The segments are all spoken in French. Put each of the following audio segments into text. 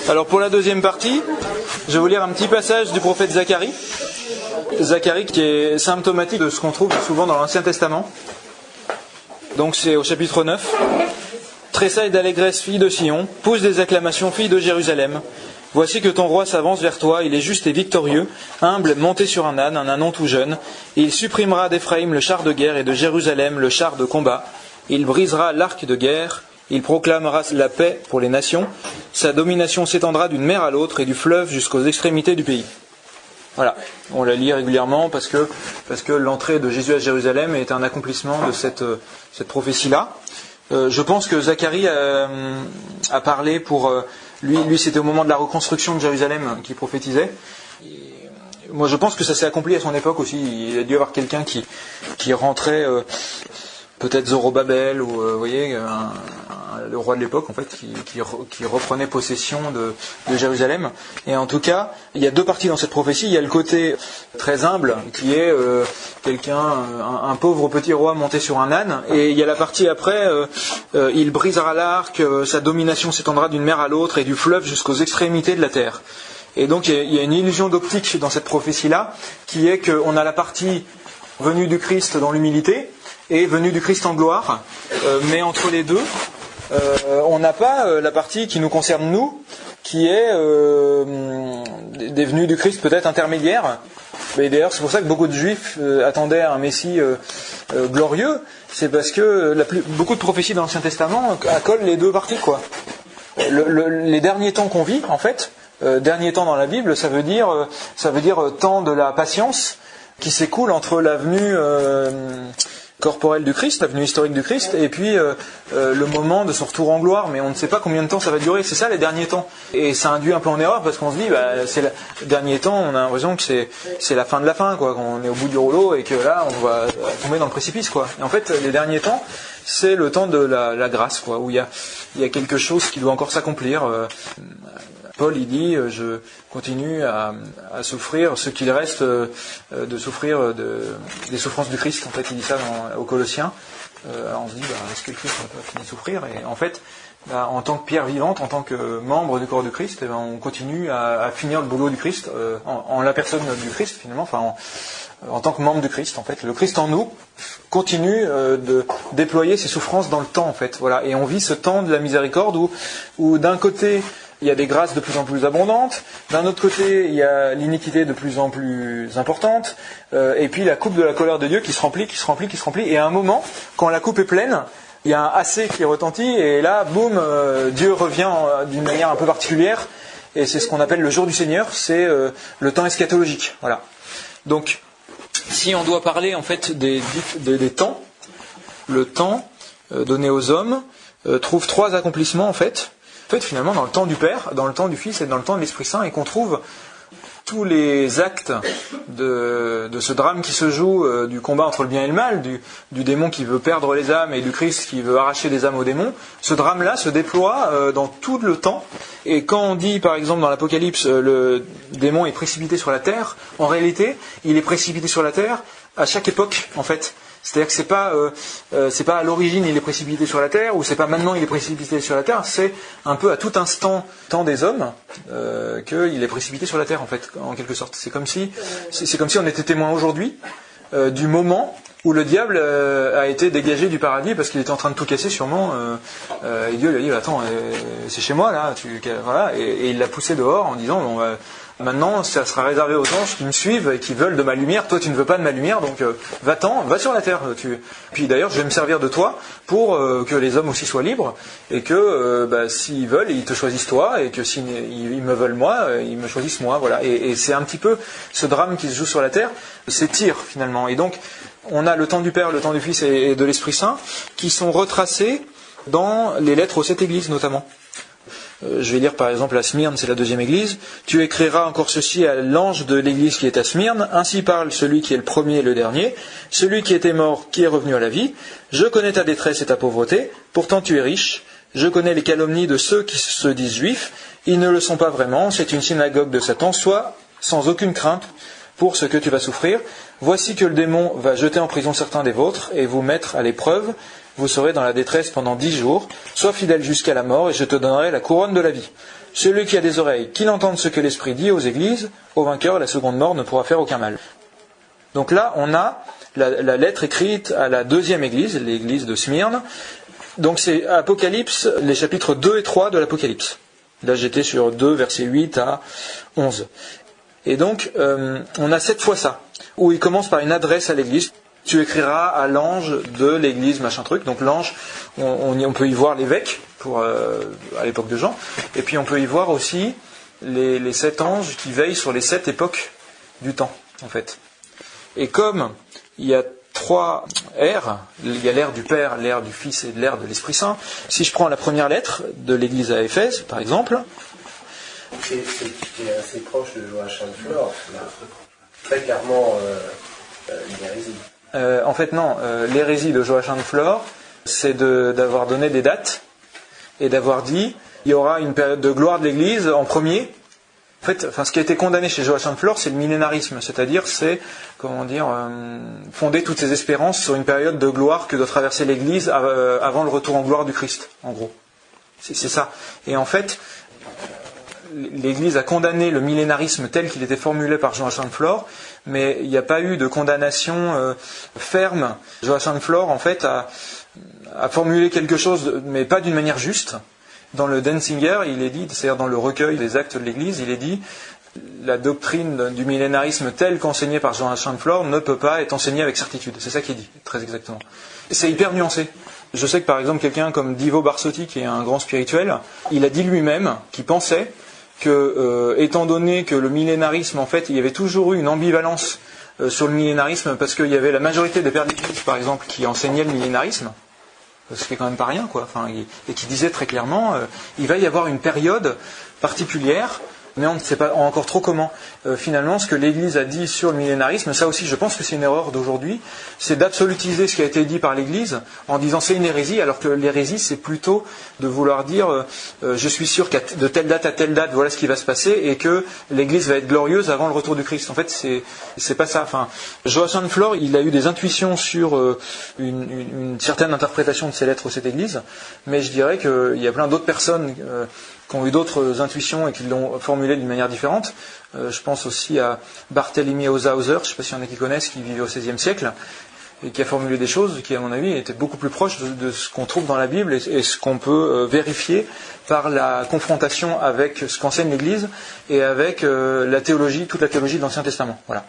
Alors pour la deuxième partie, je vais vous lire un petit passage du prophète Zacharie. Zacharie qui est symptomatique de ce qu'on trouve souvent dans l'Ancien Testament. Donc c'est au chapitre 9. Tressaille d'allégresse, fille de Sion, pousse des acclamations, fille de Jérusalem. Voici que ton roi s'avance vers toi, il est juste et victorieux, humble, monté sur un ânon tout jeune. Il supprimera d'Éphraïm le char de guerre et de Jérusalem le char de combat. Il brisera l'arc de guerre, il proclamera la paix pour les nations. Sa domination s'étendra d'une mer à l'autre et du fleuve jusqu'aux extrémités du pays. Voilà, on la lit régulièrement parce que l'entrée de Jésus à Jérusalem est un accomplissement de cette prophétie-là. Je pense que Zacharie a parlé pour... Lui, c'était au moment de la reconstruction de Jérusalem qu'il prophétisait. Moi, je pense que ça s'est accompli à son époque aussi. Il a dû y avoir quelqu'un qui rentrait, peut-être Zorobabel, ou vous voyez, le roi de l'époque, en fait, qui reprenait possession de Jérusalem. Et en tout cas, il y a deux parties dans cette prophétie. Il y a le côté très humble, qui est un pauvre petit roi monté sur un âne. Et il y a la partie après, il brisera l'arc, sa domination s'étendra d'une mer à l'autre et du fleuve jusqu'aux extrémités de la terre. Et donc il y a une illusion d'optique dans cette prophétie-là, qui est qu'on a la partie venue du Christ dans l'humilité et venue du Christ en gloire, mais entre les deux, on n'a pas la partie qui nous concerne nous, qui est des venues du Christ peut-être intermédiaires. Mais d'ailleurs, c'est pour ça que beaucoup de Juifs attendaient un Messie glorieux. C'est parce que beaucoup de prophéties dans l'Ancien Testament accolent les deux parties, quoi. Les derniers temps qu'on vit, en fait, derniers temps dans la Bible, ça veut dire temps de la patience qui s'écoule entre la venue corporelle du Christ, la venue historique du Christ, et puis le moment de son retour en gloire, mais on ne sait pas combien de temps ça va durer, c'est ça les derniers temps. Et ça induit un peu en erreur, parce qu'on se dit, c'est les derniers temps, on a l'impression que c'est la fin de la fin, quoi, qu'on est au bout du rouleau, et que là, on va tomber dans le précipice, quoi. Et en fait, les derniers temps, c'est le temps de la grâce, quoi, où il y a quelque chose qui doit encore s'accomplir. Paul, il dit, je continue à souffrir ce qu'il reste de souffrir des souffrances du Christ. En fait, il dit ça aux Colossiens. Alors on se dit, est-ce que le Christ n'a pas fini de souffrir ? Et en fait, en tant que pierre vivante, en tant que membre du corps du Christ, on continue à finir le boulot du Christ, en la personne du Christ, finalement, en tant que membre du Christ, en fait. Le Christ en nous continue de déployer ses souffrances dans le temps, en fait. Voilà. Et on vit ce temps de la miséricorde où d'un côté, il y a des grâces de plus en plus abondantes, d'un autre côté, il y a l'iniquité de plus en plus importante, et puis la coupe de la colère de Dieu qui se remplit, et à un moment, quand la coupe est pleine, il y a un assez qui retentit, et là, boum, Dieu revient d'une manière un peu particulière, et c'est ce qu'on appelle le jour du Seigneur, c'est le temps eschatologique. Voilà. Donc, si on doit parler en fait des temps, le temps donné aux hommes trouve trois accomplissements en fait, finalement dans le temps du Père, dans le temps du Fils et dans le temps de l'Esprit Saint, et qu'on trouve tous les actes de ce drame qui se joue du combat entre le bien et le mal, du démon qui veut perdre les âmes et du Christ qui veut arracher des âmes au démon. Ce drame-là se déploie dans tout le temps. Et quand on dit, par exemple, dans l'Apocalypse, le démon est précipité sur la terre, en réalité, il est précipité sur la terre à chaque époque, en fait. C'est-à-dire que c'est pas à l'origine il est précipité sur la terre, ou c'est pas maintenant il est précipité sur la terre, c'est un peu à tout instant, temps des hommes, qu'il est précipité sur la terre, en fait, en quelque sorte. C'est comme si on était témoin aujourd'hui du moment où le diable a été dégagé du paradis parce qu'il était en train de tout casser sûrement, et Dieu lui a dit, attends, c'est chez moi là, voilà, et il l'a poussé dehors en disant, bon, maintenant, ça sera réservé aux anges qui me suivent et qui veulent de ma lumière. Toi, tu ne veux pas de ma lumière, donc va-t'en, va sur la terre. Puis d'ailleurs, je vais me servir de toi pour que les hommes aussi soient libres et que s'ils veulent, ils te choisissent toi, et que s'ils me veulent moi, ils me choisissent moi. Voilà. Et c'est un petit peu ce drame qui se joue sur la terre, s'étire finalement. Et donc, on a le temps du Père, le temps du Fils et de l'Esprit Saint qui sont retracés dans les lettres aux 7 églises notamment. Je vais lire par exemple à Smyrne, c'est la 2e église. Tu écriras encore ceci à l'ange de l'église qui est à Smyrne. Ainsi parle celui qui est le premier et le dernier, celui qui était mort, qui est revenu à la vie. Je connais ta détresse et ta pauvreté, pourtant tu es riche. Je connais les calomnies de ceux qui se disent juifs. Ils ne le sont pas vraiment, c'est une synagogue de Satan. Sois sans aucune crainte pour ce que tu vas souffrir. Voici que le démon va jeter en prison certains des vôtres et vous mettre à l'épreuve. Vous serez dans la détresse pendant 10 jours. Sois fidèle jusqu'à la mort et je te donnerai la couronne de la vie. Celui qui a des oreilles, qu'il entende ce que l'Esprit dit aux églises, au vainqueur, la seconde mort ne pourra faire aucun mal. Donc là, on a la lettre écrite à la deuxième église, l'église de Smyrne. Donc c'est Apocalypse, les chapitres 2 et 3 de l'Apocalypse. Là, j'étais sur 2, versets 8 à 11. Et donc, on a 7 fois ça, où il commence par une adresse à l'église. Tu écriras à l'ange de l'église, machin truc. Donc l'ange, on peut y voir l'évêque, à l'époque de Jean. Et puis on peut y voir aussi les 7 anges qui veillent sur les 7 époques du temps, en fait. Et comme il y a 3 ères, il y a l'ère du Père, l'ère du Fils et l'ère de l'Esprit Saint. Si je prends la première lettre de l'église à Éphèse, par exemple... C'est assez proche de Joachim de Flore, très clairement une hérésie. En fait, non. L'hérésie de Joachim de Flore, c'est d'avoir donné des dates et d'avoir dit il y aura une période de gloire de l'Église en premier. En fait, ce qui a été condamné chez Joachim de Flore, c'est le millénarisme, c'est-à-dire fonder toutes ses espérances sur une période de gloire que doit traverser l'Église avant le retour en gloire du Christ, en gros. C'est ça. Et en fait, l'Église a condamné le millénarisme tel qu'il était formulé par Joachim de Flore, mais il n'y a pas eu de condamnation ferme. Joachim de Flore, en fait, a formulé quelque chose, mais pas d'une manière juste. Dans le Denzinger, il est dit, c'est-à-dire dans le recueil des actes de l'Église, il est dit la doctrine du millénarisme telle qu'enseignée par Joachim de Flore ne peut pas être enseignée avec certitude. C'est ça qu'il dit, très exactement. Et c'est hyper nuancé. Je sais que par exemple quelqu'un comme Divo Barsotti, qui est un grand spirituel, il a dit lui-même qu'il pensait que, étant donné que le millénarisme, en fait, il y avait toujours eu une ambivalence sur le millénarisme, parce qu'il y avait la majorité des pères de l'Église, par exemple, qui enseignaient le millénarisme, ce qui est quand même pas rien, quoi. Et qui disaient très clairement, il va y avoir une période particulière, mais on ne sait pas encore trop comment. Finalement, ce que l'Église a dit sur le millénarisme, ça aussi, je pense que c'est une erreur d'aujourd'hui, c'est d'absolutiser ce qui a été dit par l'Église en disant c'est une hérésie, alors que l'hérésie, c'est plutôt de vouloir dire je suis sûr qu'à de telle date à telle date, voilà ce qui va se passer, et que l'Église va être glorieuse avant le retour du Christ. En fait, c'est pas ça. Joachim de Flore, il a eu des intuitions sur une certaine interprétation de ces lettres de cette Église, mais je dirais qu'il y a plein d'autres personnes qui ont eu d'autres intuitions et qui l'ont formulé d'une manière différente. Je pense aussi à Barthélemy Hauser, je ne sais pas s'il y en a qui connaissent, qui vivait au XVIe siècle, et qui a formulé des choses qui, à mon avis, étaient beaucoup plus proches de ce qu'on trouve dans la Bible et ce qu'on peut vérifier par la confrontation avec ce qu'enseigne l'Église et avec la théologie, toute la théologie de l'Ancien Testament. Voilà.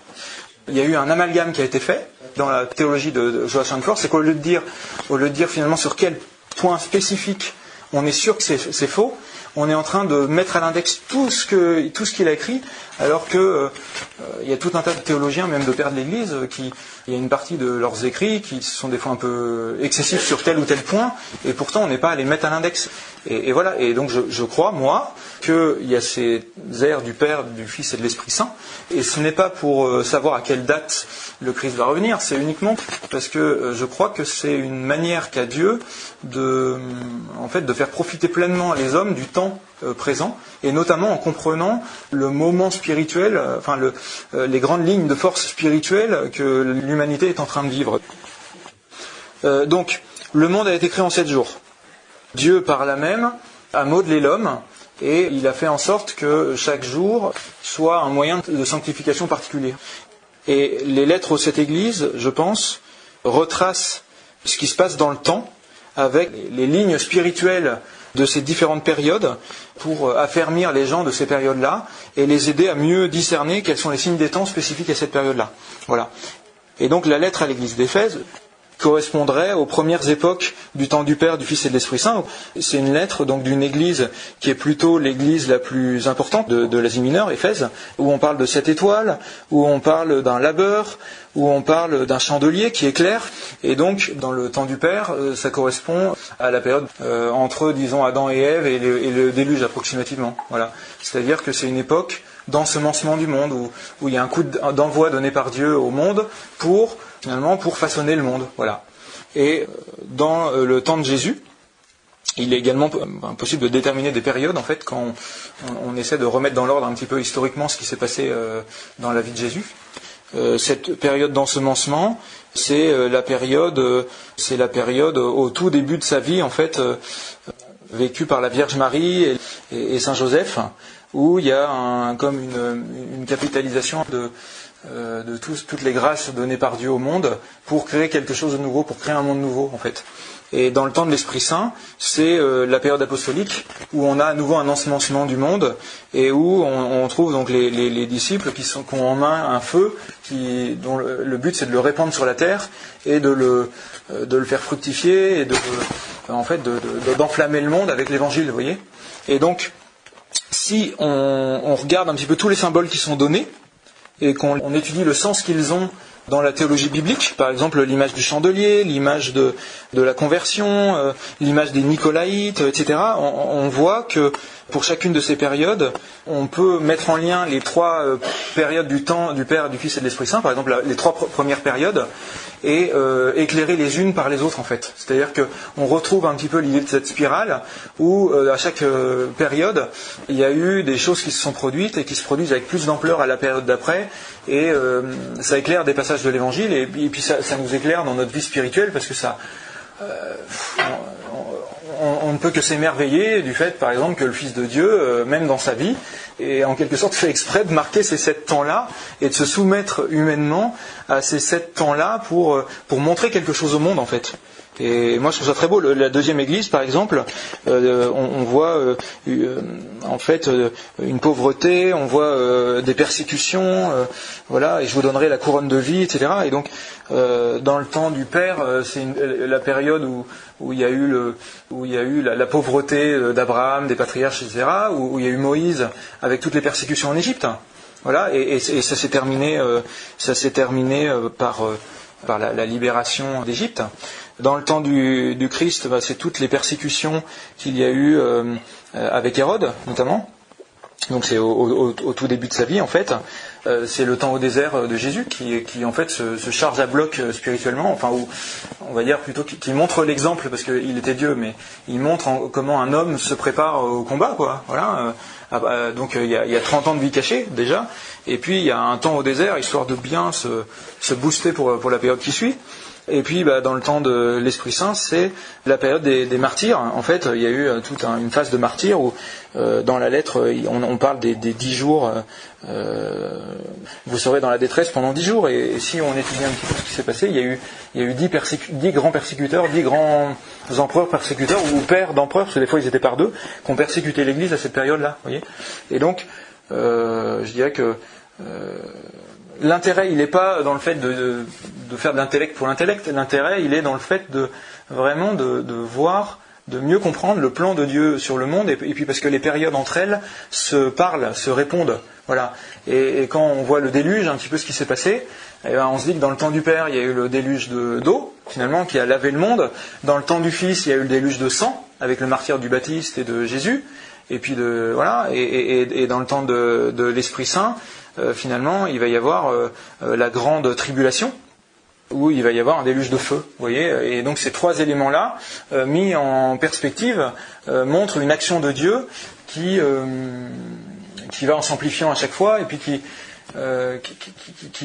Il y a eu un amalgame qui a été fait dans la théologie de Joachim de Flore, c'est qu'au lieu de dire finalement sur quel point spécifique on est sûr que c'est faux, on est en train de mettre à l'index tout ce qu'il a écrit, alors que il y a tout un tas de théologiens, même de pères de l'Église, il y a une partie de leurs écrits qui sont des fois un peu excessifs sur tel ou tel point, et pourtant on n'est pas à les mettre à l'index. Et voilà. Et donc je crois, moi, qu'il y a ces airs du Père, du Fils et de l'Esprit Saint, et ce n'est pas pour savoir à quelle date le Christ va revenir, c'est uniquement parce que je crois que c'est une manière qu'a Dieu de faire profiter pleinement les hommes du temps présent, et notamment en comprenant le moment spirituel, les grandes lignes de force spirituelle que l'humanité est en train de vivre. Donc, le monde a été créé en 7 jours. Dieu, par là même, a modelé l'homme, et il a fait en sorte que chaque jour soit un moyen de sanctification particulier. Et les lettres de cette Église, je pense, retracent ce qui se passe dans le temps, avec les lignes spirituelles de ces différentes périodes, pour affermir les gens de ces périodes-là et les aider à mieux discerner quels sont les signes des temps spécifiques à cette période-là. Voilà. Et donc la lettre à l'église d'Éphèse correspondrait aux premières époques du temps du Père, du Fils et de l'Esprit Saint. C'est une lettre donc d'une église qui est plutôt l'église la plus importante de l'Asie mineure, Éphèse, où on parle de 7 étoiles, où on parle d'un labeur, où on parle d'un chandelier qui éclaire. Et donc, dans le temps du Père, ça correspond à la période entre, disons, Adam et Ève et le déluge approximativement. Voilà. C'est-à-dire que c'est une époque d'ensemencement du monde, où il y a un coup d'envoi donné par Dieu au monde pour façonner le monde. Voilà. Et dans le temps de Jésus, il est également possible de déterminer des périodes, en fait, quand on essaie de remettre dans l'ordre un petit peu historiquement ce qui s'est passé dans la vie de Jésus. Cette période d'ensemencement, c'est la période au tout début de sa vie, en fait, vécu par la Vierge Marie et Saint Joseph, où il y a comme une capitalisation de toutes les grâces données par Dieu au monde pour créer quelque chose de nouveau, pour créer un monde nouveau en fait. Et dans le temps de l'Esprit Saint, c'est la période apostolique où on a à nouveau un ensemencement du monde et où on trouve donc les disciples qui ont en main un feu dont le but c'est de le répandre sur la terre et de le faire fructifier et d'enflammer le monde avec l'évangile, vous voyez. Et donc, si on regarde un petit peu tous les symboles qui sont donnés et qu'on étudie le sens qu'ils ont dans la théologie biblique, par exemple l'image du chandelier, l'image de la conversion, l'image des Nicolaïtes, etc., on voit que pour chacune de ces périodes, on peut mettre en lien les trois périodes du temps du Père, du Fils et de l'Esprit Saint, par exemple les trois premières périodes, et éclairer les unes par les autres en fait. C'est-à-dire qu'on retrouve un petit peu l'idée de cette spirale où à chaque période, il y a eu des choses qui se sont produites et qui se produisent avec plus d'ampleur à la période d'après, et ça éclaire des passages de l'Évangile, et puis ça nous éclaire dans notre vie spirituelle, parce que ça... on ne peut que s'émerveiller du fait, par exemple, que le Fils de Dieu, même dans sa vie, est en quelque sorte fait exprès de marquer ces 7 temps-là et de se soumettre humainement à ces 7 temps-là pour montrer quelque chose au monde, en fait. Et moi, je trouve ça très beau. La deuxième église, par exemple, on voit en fait une pauvreté, on voit des persécutions, voilà. Et je vous donnerai la couronne de vie, etc. Et donc, dans le temps du Père, c'est la période où il y a eu la pauvreté d'Abraham, des patriarches, etc. Où il y a eu Moïse avec toutes les persécutions en Égypte. Voilà. Et ça s'est terminé, par la libération d'Égypte. Dans le temps du Christ, c'est toutes les persécutions qu'il y a eu avec Hérode, notamment. Donc c'est au tout début de sa vie, en fait. C'est le temps au désert de Jésus qui en fait se charge à bloc spirituellement, enfin, où on va dire plutôt qui montre l'exemple, parce qu'il était Dieu, mais il montre comment un homme se prépare au combat, quoi. Voilà. Donc il y a 30 ans de vie cachée déjà, et puis il y a un temps au désert, histoire de bien se booster pour la période qui suit. Et puis, dans le temps de l'Esprit Saint, c'est la période des martyrs. En fait, il y a eu toute une phase de martyrs où, dans la lettre, on parle des 10 jours. Vous serez dans la détresse pendant 10 jours. Et si on étudie un petit peu ce qui s'est passé, il y a eu 10 grands persécuteurs, 10 grands empereurs persécuteurs, ou pères d'empereurs, parce que des fois ils étaient par deux, qui ont persécuté l'Église à cette période-là. Voyez. Et donc, je dirais que... l'intérêt, il n'est pas dans le fait de faire de l'intellect pour l'intellect. L'intérêt, il est dans le fait de vraiment de voir, de mieux comprendre le plan de Dieu sur le monde, et puis parce que les périodes entre elles se parlent, se répondent. Voilà. Et quand on voit le déluge, un petit peu ce qui s'est passé, on se dit que dans le temps du Père, il y a eu le déluge d'eau, finalement, qui a lavé le monde. Dans le temps du Fils, il y a eu le déluge de sang, avec le martyre du Baptiste et de Jésus. Et puis voilà. Et dans le temps de l'Esprit Saint, finalement, il va y avoir la grande tribulation, où il va y avoir un déluge de feu, vous voyez. Et donc ces trois éléments-là, mis en perspective, montrent une action de Dieu qui va en s'amplifiant à chaque fois, et puis qui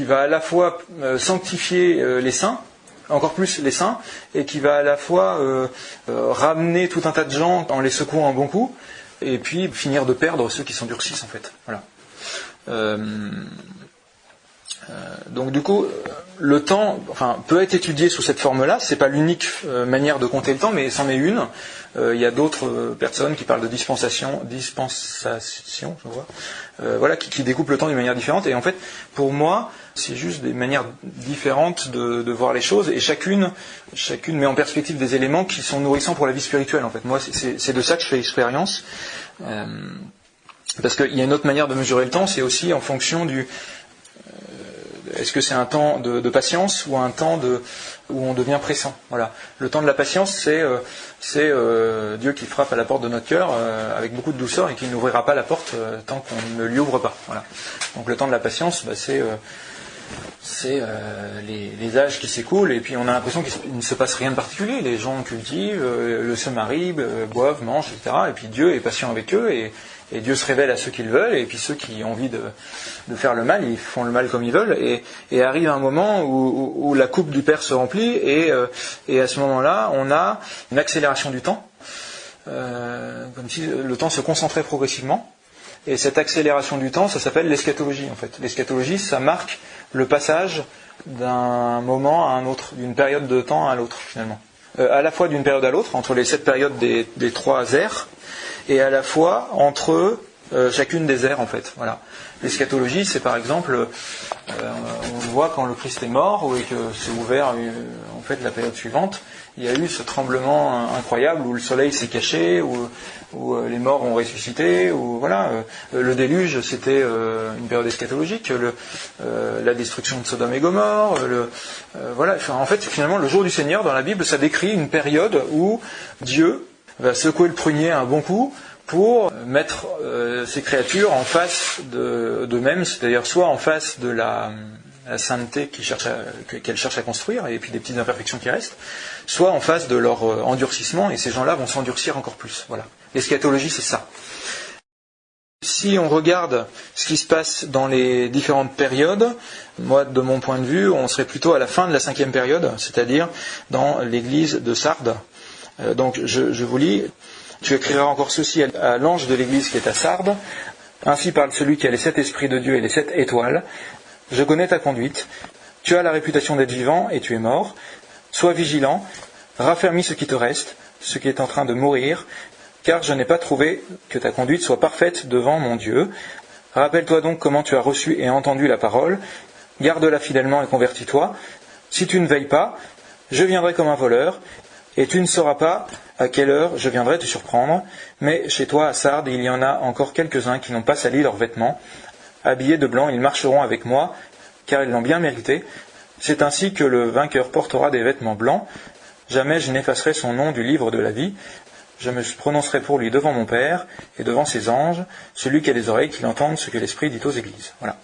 va à la fois sanctifier les saints, encore plus les saints, et qui va à la fois ramener tout un tas de gens en les secouant un bon coup, et puis finir de perdre ceux qui s'endurcissent, en fait. Voilà. Donc du coup, le temps, peut être étudié sous cette forme-là. C'est pas l'unique manière de compter le temps, mais c'en est une. Il y a d'autres personnes qui parlent de dispensation, je vois. Voilà, qui découpent le temps d'une manière différente. Et en fait, pour moi, c'est juste des manières différentes de voir les choses, et chacune met en perspective des éléments qui sont nourrissants pour la vie spirituelle. En fait, moi, c'est de ça que je fais expérience. Parce qu'il y a une autre manière de mesurer le temps, c'est aussi en fonction est-ce que c'est un temps de patience ou un temps où on devient pressant. Voilà. Le temps de la patience, c'est Dieu qui frappe à la porte de notre cœur avec beaucoup de douceur et qui n'ouvrira pas la porte tant qu'on ne lui ouvre pas. Voilà. Donc le temps de la patience, c'est les âges qui s'écoulent, et puis on a l'impression qu'il ne se passe rien de particulier. Les gens cultivent, se marient, boivent, mangent, etc. Et puis Dieu est patient avec eux, et Dieu se révèle à ceux qui le veulent, et puis ceux qui ont envie de faire le mal, ils font le mal comme ils veulent, et arrive un moment où la coupe du Père se remplit, et à ce moment-là, on a une accélération du temps, comme si le temps se concentrait progressivement. Et cette accélération du temps, ça s'appelle l'eschatologie en fait. L'eschatologie, ça marque le passage d'un moment à un autre, d'une période de temps à l'autre finalement. À la fois d'une période à l'autre, entre les 7 périodes des 3 ères, et à la fois entre chacune des ères en fait. Voilà. L'eschatologie, c'est par exemple, on voit quand le Christ est mort et que s'est ouvert en fait la période suivante, il y a eu ce tremblement incroyable où le soleil s'est caché, où les morts ont ressuscité, où voilà, le déluge c'était une période eschatologique, la destruction de Sodome et Gomorrhe, voilà. En fait, finalement, le jour du Seigneur dans la Bible, ça décrit une période où Dieu va secouer le prunier un bon coup pour mettre ces créatures en face d'eux-mêmes, c'est-à-dire soit en face de la sainteté qu'elles cherchent à construire, et puis des petites imperfections qui restent, soit en face de leur endurcissement, et ces gens-là vont s'endurcir encore plus. Voilà. L'eschatologie, c'est ça. Si on regarde ce qui se passe dans les différentes périodes, moi, de mon point de vue, on serait plutôt à la fin de la 5e période, c'est-à-dire dans l'église de Sardes. Donc, je vous lis. Tu écriras encore ceci à l'ange de l'église qui est à Sardes. Ainsi parle celui qui a les 7 esprits de Dieu et les 7 étoiles. Je connais ta conduite. Tu as la réputation d'être vivant et tu es mort. Sois vigilant. Raffermis ce qui te reste, ce qui est en train de mourir, car je n'ai pas trouvé que ta conduite soit parfaite devant mon Dieu. Rappelle-toi donc comment tu as reçu et entendu la parole. Garde-la fidèlement et convertis-toi. Si tu ne veilles pas, je viendrai comme un voleur, et tu ne sauras pas à quelle heure je viendrai te surprendre. Mais chez toi, à Sardes, il y en a encore quelques-uns qui n'ont pas sali leurs vêtements. Habillés de blanc, ils marcheront avec moi, car ils l'ont bien mérité. C'est ainsi que le vainqueur portera des vêtements blancs. Jamais je n'effacerai son nom du livre de la vie. Je me prononcerai pour lui devant mon Père et devant ses anges, celui qui a des oreilles qu'il entende ce que l'Esprit dit aux églises. Voilà.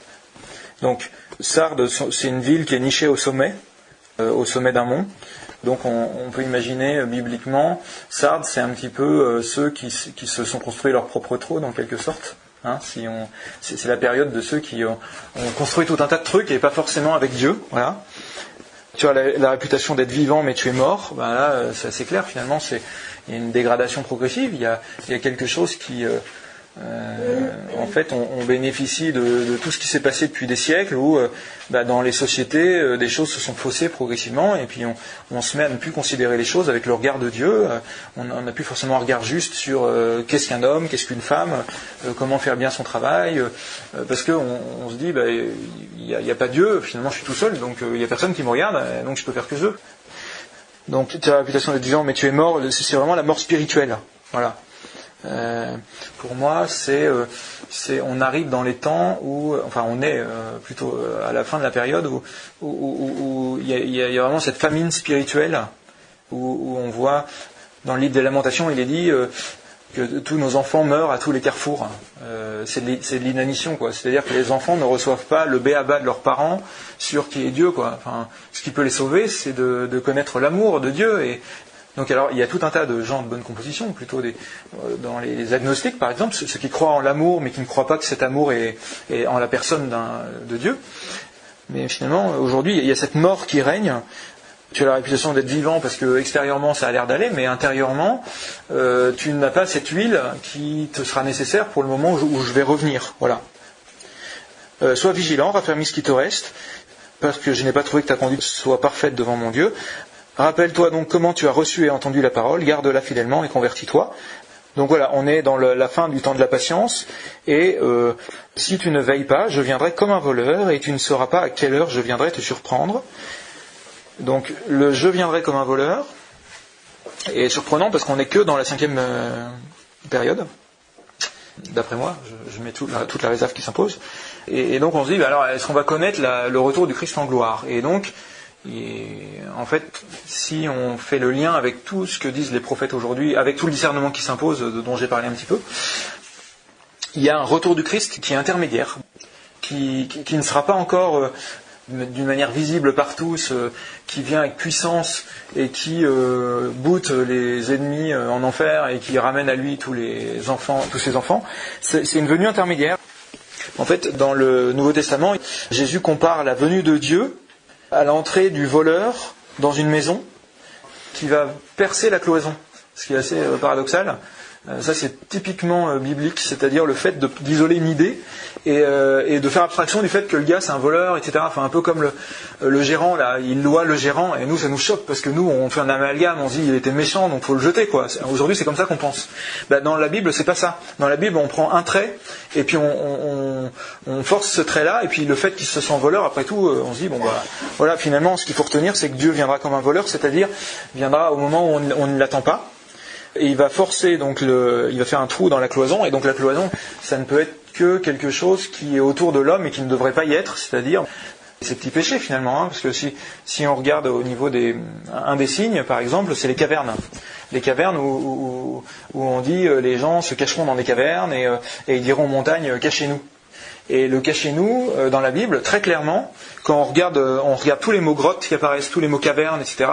Donc, Sardes, c'est une ville qui est nichée au sommet d'un mont. Donc on peut imaginer bibliquement, Sardes, c'est un petit peu ceux qui se sont construits leur propre trône en quelque sorte. Hein, c'est la période de ceux qui ont construit tout un tas de trucs et pas forcément avec Dieu. Voilà. Tu as la réputation d'être vivant mais tu es mort. Ben là, c'est assez clair finalement. Il y a une dégradation progressive. Il y a quelque chose qui en fait, on bénéficie de tout ce qui s'est passé depuis des siècles où dans les sociétés, des choses se sont faussées progressivement et puis on se met à ne plus considérer les choses avec le regard de Dieu. On n'a plus forcément un regard juste sur qu'est-ce qu'un homme, qu'est-ce qu'une femme, comment faire bien son travail, parce qu'on se dit, il n'y a pas Dieu, finalement je suis tout seul, donc il n'y a personne qui me regarde, donc je peux faire que je veux. Donc tu as la réputation d'être vivant mais tu es mort, c'est vraiment la mort spirituelle. Voilà. Pour moi, on arrive dans les temps où, enfin, on est plutôt à la fin de la période où il y a vraiment cette famine spirituelle où on voit dans le livre des Lamentations, il est dit que tous nos enfants meurent à tous les carrefours. C'est de l'inanition, quoi. C'est-à-dire que les enfants ne reçoivent pas le béaba de leurs parents sur qui est Dieu, quoi. Enfin, ce qui peut les sauver, c'est de connaître l'amour de Dieu et donc alors il y a tout un tas de gens de bonne composition, plutôt dans les agnostiques par exemple, ceux qui croient en l'amour mais qui ne croient pas que cet amour est en la personne de Dieu. Mais finalement aujourd'hui il y a cette mort qui règne. Tu as la réputation d'être vivant parce que extérieurement ça a l'air d'aller, mais intérieurement tu n'as pas cette huile qui te sera nécessaire pour le moment où je vais revenir. Voilà. Sois vigilant, raffermis ce qui te reste, parce que je n'ai pas trouvé que ta conduite soit parfaite devant mon Dieu. Rappelle-toi donc comment tu as reçu et entendu la parole, garde-la fidèlement et convertis-toi. Donc voilà, on est dans la fin du temps de la patience, et si tu ne veilles pas, je viendrai comme un voleur, et tu ne sauras pas à quelle heure je viendrai te surprendre. Donc le je viendrai comme un voleur est surprenant parce qu'on n'est que dans la 5e période. D'après moi, je mets toute la réserve qui s'impose. Et donc on se dit, alors est-ce qu'on va connaître le retour du Christ en gloire ? Et donc, en fait, si on fait le lien avec tout ce que disent les prophètes aujourd'hui, avec tout le discernement qui s'impose, dont j'ai parlé un petit peu, il y a un retour du Christ qui est intermédiaire, qui ne sera pas encore d'une manière visible par tous, qui vient avec puissance et qui boute les ennemis en enfer et qui ramène à lui tous ses enfants. C'est une venue intermédiaire. En fait, dans le Nouveau Testament, Jésus compare la venue de Dieu à l'entrée du voleur dans une maison qui va percer la cloison. ce qui est assez paradoxal. Ça, c'est typiquement biblique, c'est-à-dire le fait d'isoler une idée et de faire abstraction du fait que le gars c'est un voleur, etc. Enfin, un peu comme le gérant, là, il loie le gérant, et nous ça nous choque parce que nous on fait un amalgame, on se dit il était méchant donc faut le jeter, quoi. Aujourd'hui c'est comme ça qu'on pense. Dans la Bible c'est pas ça. Dans la Bible on prend un trait et puis on force ce trait-là, et puis le fait qu'il se sent voleur, après tout on se dit bon bah voilà, finalement ce qu'il faut retenir c'est que Dieu viendra comme un voleur, c'est-à-dire viendra au moment où on ne l'attend pas. Et il va forcer, donc il va faire un trou dans la cloison, et donc la cloison, ça ne peut être que quelque chose qui est autour de l'homme et qui ne devrait pas y être, c'est-à-dire ces petits péchés finalement, parce que si on regarde au niveau un des signes, par exemple, c'est les cavernes. Les cavernes où on dit les gens se cacheront dans des cavernes et ils diront aux montagnes cachez-nous. Et le cachez-nous, dans la Bible, très clairement, quand on regarde tous les mots grottes qui apparaissent, tous les mots cavernes, etc.,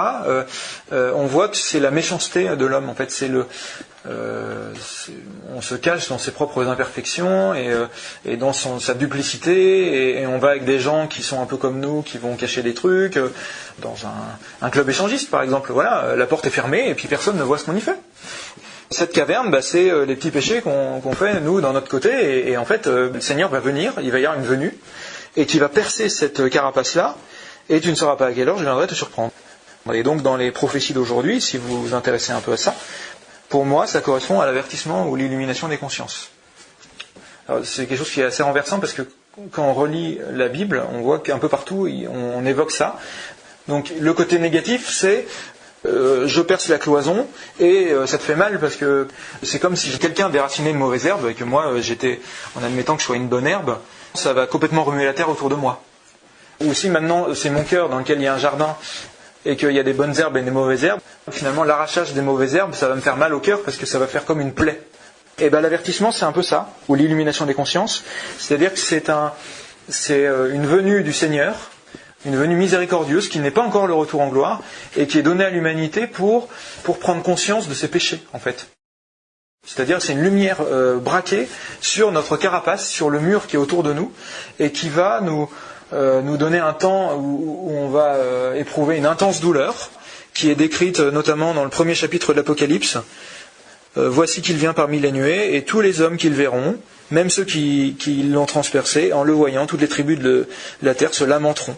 on voit que c'est la méchanceté de l'homme. En fait, on se cache dans ses propres imperfections et dans sa duplicité, et on va avec des gens qui sont un peu comme nous, qui vont cacher des trucs. Dans un club échangiste, par exemple, voilà, la porte est fermée et puis personne ne voit ce qu'on y fait. Cette caverne, c'est les petits péchés qu'on fait, nous, dans notre côté, et en fait, le Seigneur va venir, il va y avoir une venue, et qui va percer cette carapace-là, et tu ne sauras pas à quelle heure je viendrai te surprendre. Et donc, dans les prophéties d'aujourd'hui, si vous vous intéressez un peu à ça, pour moi, ça correspond à l'avertissement ou l'illumination des consciences. Alors, c'est quelque chose qui est assez renversant, parce que quand on relit la Bible, on voit qu'un peu partout, on évoque ça. Donc, le côté négatif, c'est... je perce la cloison et ça te fait mal parce que c'est comme si quelqu'un déracinait une mauvaise herbe et que moi j'étais, en admettant que je sois une bonne herbe, ça va complètement remuer la terre autour de moi. Ou si maintenant c'est mon cœur dans lequel il y a un jardin et qu'il y a des bonnes herbes et des mauvaises herbes, finalement l'arrachage des mauvaises herbes ça va me faire mal au cœur parce que ça va faire comme une plaie. Et l'avertissement c'est un peu ça, ou l'illumination des consciences, c'est-à-dire que c'est une venue du Seigneur, une venue miséricordieuse qui n'est pas encore le retour en gloire et qui est donnée à l'humanité pour prendre conscience de ses péchés, en fait. C'est-à-dire c'est une lumière braquée sur notre carapace, sur le mur qui est autour de nous, et qui va nous donner un temps où on va éprouver une intense douleur, qui est décrite notamment dans le premier chapitre de l'Apocalypse. Voici qu'il vient parmi les nuées, et tous les hommes qui le verront, même ceux qui l'ont transpercé, en le voyant, toutes les tribus de la terre se lamenteront.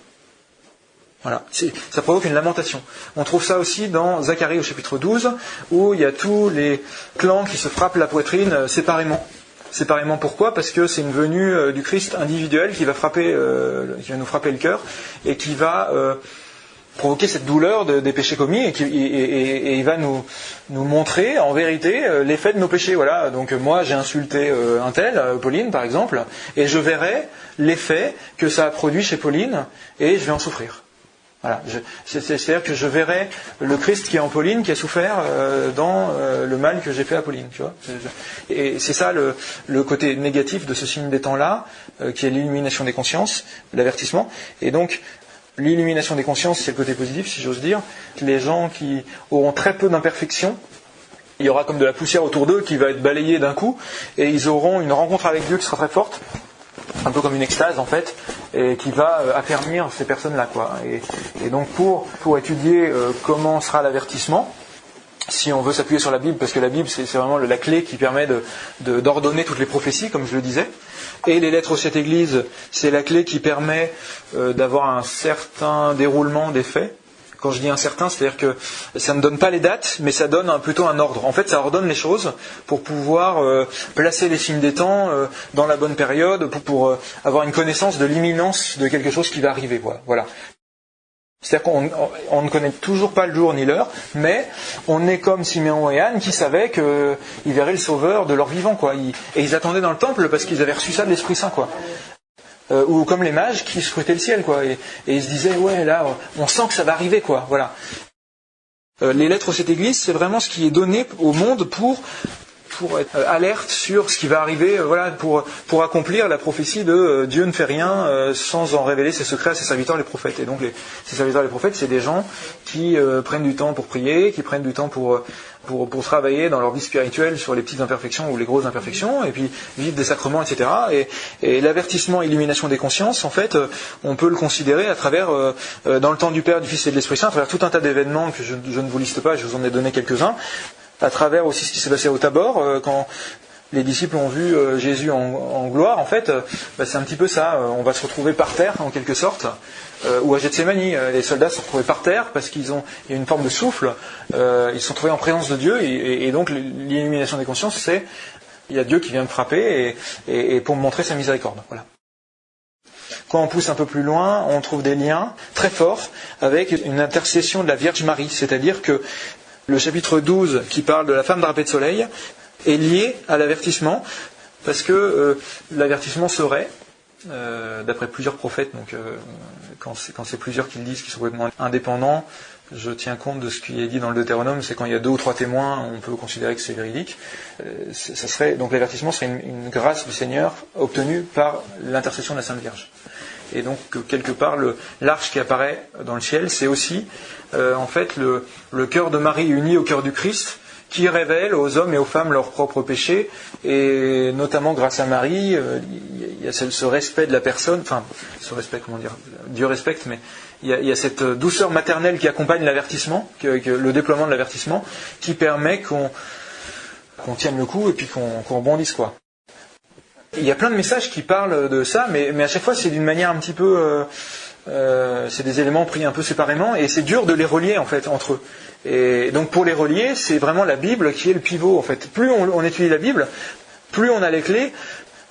Voilà, ça provoque une lamentation. On trouve ça aussi dans Zacharie au chapitre 12, où il y a tous les clans qui se frappent la poitrine séparément. Séparément pourquoi ? Parce que c'est une venue du Christ individuel qui va nous frapper le cœur et qui va provoquer cette douleur des péchés commis et il va nous montrer en vérité l'effet de nos péchés. Voilà. Donc moi j'ai insulté un tel, Pauline par exemple, et je verrai l'effet que ça a produit chez Pauline et je vais en souffrir. Voilà. C'est-à-dire que je verrai le Christ qui est en Pauline, qui a souffert dans le mal que j'ai fait à Pauline. Tu vois. Et c'est ça le côté négatif de ce signe des temps-là, qui est l'illumination des consciences, l'avertissement. Et donc, l'illumination des consciences, c'est le côté positif, si j'ose dire. Les gens qui auront très peu d'imperfections, il y aura comme de la poussière autour d'eux qui va être balayée d'un coup, et ils auront une rencontre avec Dieu qui sera très forte, un peu comme une extase en fait, et qui va affermir ces personnes-là, quoi. Et donc pour étudier comment sera l'avertissement, si on veut s'appuyer sur la Bible, parce que la Bible c'est vraiment la clé qui permet d'ordonner toutes les prophéties, comme je le disais, et les lettres aux 7 églises, c'est la clé qui permet d'avoir un certain déroulement des faits. Quand je dis incertain, c'est-à-dire que ça ne donne pas les dates, mais ça donne plutôt un ordre. En fait, ça ordonne les choses pour pouvoir placer les signes des temps dans la bonne période, pour avoir une connaissance de l'imminence de quelque chose qui va arriver. Voilà. C'est-à-dire qu'on ne connaît toujours pas le jour ni l'heure, mais on est comme Siméon et Anne qui savaient qu'ils verraient le Sauveur de leur vivant, quoi. Et ils attendaient dans le temple parce qu'ils avaient reçu ça de l'Esprit Saint, quoi. Ou comme les mages qui scrutaient le ciel, quoi, et ils se disaient ouais là on sent que ça va arriver, quoi, voilà. Les lettres aux 7 églises, c'est vraiment ce qui est donné au monde pour être alerte sur ce qui va arriver, voilà, pour accomplir la prophétie de Dieu ne fait rien sans en révéler ses secrets à ses serviteurs les prophètes. Et donc ces serviteurs les prophètes, c'est des gens qui prennent du temps pour prier, qui prennent du temps pour travailler dans leur vie spirituelle sur les petites imperfections ou les grosses imperfections, et puis vivre des sacrements, etc. Et l'avertissement, illumination des consciences, en fait, on peut le considérer à travers, dans le temps du Père, du Fils et de l'Esprit Saint, à travers tout un tas d'événements que je ne vous liste pas, je vous en ai donné quelques-uns. à travers aussi ce qui s'est passé au Tabor, quand les disciples ont vu Jésus en gloire, en fait, c'est un petit peu ça. On va se retrouver par terre, en quelque sorte, ou à Gethsémani, les soldats se sont retrouvés par terre parce il y a une forme de souffle. Ils se sont trouvés en présence de Dieu, et donc l'illumination des consciences, c'est il y a Dieu qui vient me frapper et pour me montrer sa miséricorde. Voilà. Quand on pousse un peu plus loin, on trouve des liens très forts avec une intercession de la Vierge Marie, c'est-à-dire que le chapitre 12 qui parle de la femme drapée de soleil est lié à l'avertissement, parce que l'avertissement serait, d'après plusieurs prophètes, donc quand c'est plusieurs qui le disent, qui sont complètement indépendants, je tiens compte de ce qui est dit dans le Deutéronome, c'est quand il y a 2 ou 3 témoins, on peut considérer que c'est véridique. Donc l'avertissement serait une grâce du Seigneur obtenue par l'intercession de la Sainte Vierge. Et donc quelque part l'arche qui apparaît dans le ciel, c'est aussi en fait le cœur de Marie uni au cœur du Christ, qui révèle aux hommes et aux femmes leurs propres péchés, et notamment grâce à Marie, il y a ce respect de la personne, enfin, ce respect, comment dire, Dieu respecte, mais il y a cette douceur maternelle qui accompagne l'avertissement, le déploiement de l'avertissement, qui permet qu'on tienne le coup et puis qu'on rebondisse, quoi. Il y a plein de messages qui parlent de ça, mais à chaque fois c'est d'une manière un petit peu... c'est des éléments pris un peu séparément, et c'est dur de les relier en fait entre eux. Et donc pour les relier, c'est vraiment la Bible qui est le pivot en fait. Plus on étudie la Bible, plus on a les clés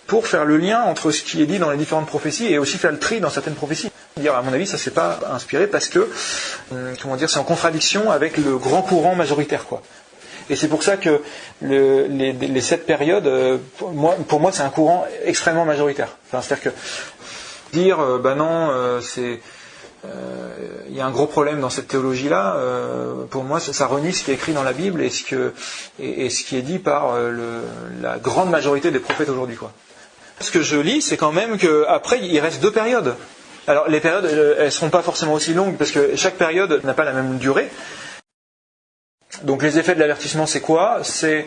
pour faire le lien entre ce qui est dit dans les différentes prophéties et aussi faire le tri dans certaines prophéties. À mon avis, ça s'est pas inspiré parce que c'est en contradiction avec le grand courant majoritaire, quoi. Et c'est pour ça que les 7 périodes, pour moi, c'est un courant extrêmement majoritaire. Enfin, c'est-à-dire que dire il y a un gros problème dans cette théologie-là, pour moi ça renie ce qui est écrit dans la Bible et ce qui est dit par la grande majorité des prophètes aujourd'hui, quoi. Ce que je lis, c'est quand même qu'après il reste 2 périodes. Alors les périodes, elles ne seront pas forcément aussi longues parce que chaque période n'a pas la même durée. Donc les effets de l'avertissement, c'est quoi ? C'est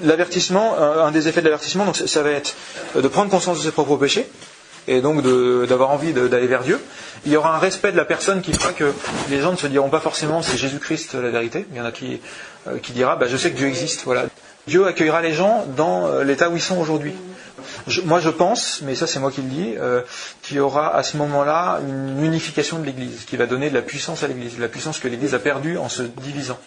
l'avertissement, un des effets de l'avertissement, donc ça va être de prendre conscience de ses propres péchés, et donc d'avoir envie d'aller vers Dieu. Il y aura un respect de la personne qui fera que les gens ne se diront pas forcément c'est Jésus-Christ la vérité. Il y en a qui dira je sais que Dieu existe. Voilà. Dieu accueillera les gens dans l'état où ils sont aujourd'hui. Moi je pense, mais ça c'est moi qui le dis, qu'il y aura à ce moment-là une unification de l'Église, qui va donner de la puissance à l'Église, la puissance que l'Église a perdue en se divisant.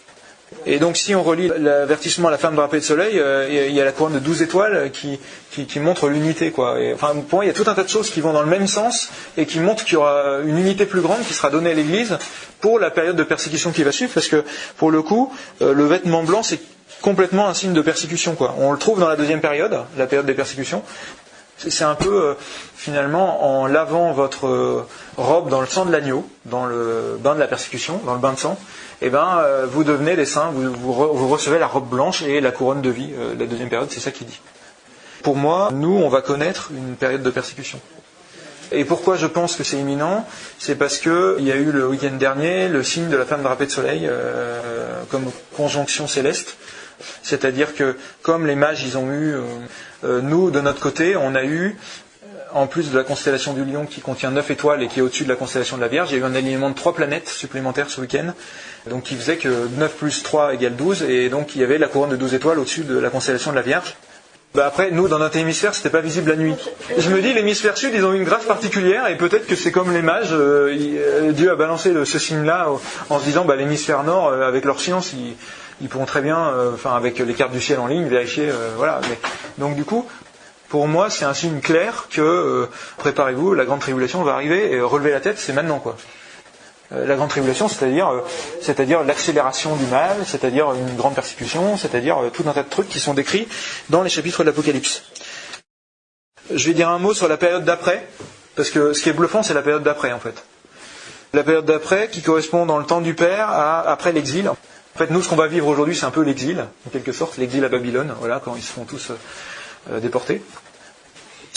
Et donc si on relit l'avertissement à la femme drapée de soleil, il y a la couronne de 12 étoiles qui montre l'unité, quoi. Pour moi, il y a tout un tas de choses qui vont dans le même sens et qui montrent qu'il y aura une unité plus grande qui sera donnée à l'Église pour la période de persécution qui va suivre, parce que pour le coup, le vêtement blanc c'est complètement un signe de persécution, quoi. On le trouve dans la 2e période, la période des persécutions. C'est un peu, finalement, en lavant votre robe dans le sang de l'agneau, dans le bain de la persécution, dans le bain de sang, vous devenez les saints, vous recevez la robe blanche et la couronne de vie. La 2e période, c'est ça qui dit. Pour moi, nous, on va connaître une période de persécution. Et pourquoi je pense que c'est imminent ? C'est parce qu'il y a eu le week-end dernier le signe de la femme drapée de soleil comme conjonction céleste. C'est-à-dire que, comme les mages, ils ont eu, nous, de notre côté, on a eu, en plus de la constellation du Lion qui contient 9 étoiles et qui est au-dessus de la constellation de la Vierge, il y a eu un alignement de 3 planètes supplémentaires ce week-end, donc qui faisait que 9 plus 3 égale 12, et donc il y avait la couronne de 12 étoiles au-dessus de la constellation de la Vierge. Après, nous, dans notre hémisphère, c'était pas visible la nuit. Je me dis, l'hémisphère sud, ils ont eu une grâce particulière, et peut-être que c'est comme les mages, Dieu a balancé ce signe-là en se disant, l'hémisphère nord, avec leur science, ils pourront très bien, avec les cartes du ciel en ligne, vérifier, voilà. Donc du coup, pour moi, c'est un signe clair que, préparez-vous, la grande tribulation va arriver, et relever la tête, c'est maintenant, quoi. La grande tribulation, c'est-à-dire l'accélération du mal, c'est-à-dire une grande persécution, c'est-à-dire tout un tas de trucs qui sont décrits dans les chapitres de l'Apocalypse. Je vais dire un mot sur la période d'après, parce que ce qui est bluffant, c'est la période d'après, en fait. La période d'après, qui correspond dans le temps du Père après l'exil. En fait, nous, ce qu'on va vivre aujourd'hui, c'est un peu l'exil, en quelque sorte, l'exil à Babylone, voilà, quand ils se font tous déportés.